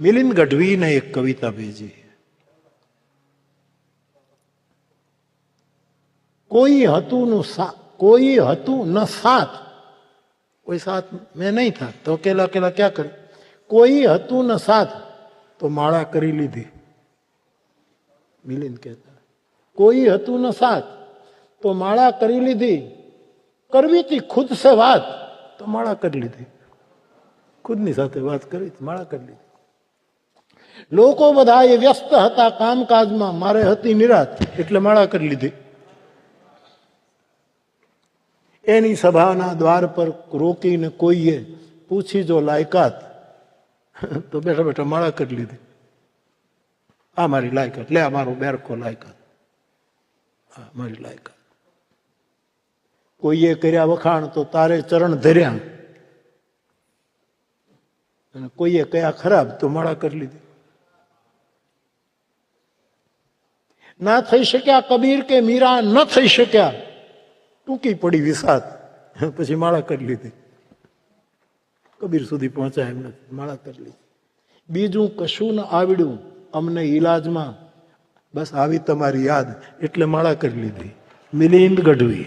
મિલિંદ ગઢવીને એક કવિતા ભેજી. કોઈ હતું ન સાથ, કોઈ સાથ મેં નહીં था તો अकेला अकेला क्या करे. કોઈ હતું ન સાથ તો માળા કરી લીધી. મિલિંદ કહેતા કોઈ હતું ન સાથ તો માળા કરી લીધી. કરવી હતી ખુદ સે વાત તો માળા કરી લીધી. ખુદની સાથે વાત કરી માળા કરી લીધી. લોકો બધા એ વ્યસ્ત હતા કામકાજમાં, મારે હતી નિરાત એટલે માળા કરી લીધી. એની સભાના દ્વાર પર રોકીને કોઈએ પૂછી જો લાયકાત તો બેઠા બેઠા માળા કરી લીધી. આ મારી લાયકાત, લે આ મારો બેરકો લાયકાત, આ મારી લાયકાત. કોઈએ કર્યા વખાણ તો તારે ચરણ ધર્યા, અને કોઈએ કયા ખરાબ તો માળા કરી લીધી. ના થઈ શક્યા કબીર કે મીરા ન થઈ શક્યા, ટૂંકી પડી વિસાત પછી માળા કરી લીધી. કબીર સુધી પહોંચાય એમ નથી, માળા કરી લીધી. બીજું કશું ન આવડ્યું અમને ઈલાજમાં, બસ આવી તમારી યાદ એટલે માળા કરી લીધી. મિલિંદ ગઢવી.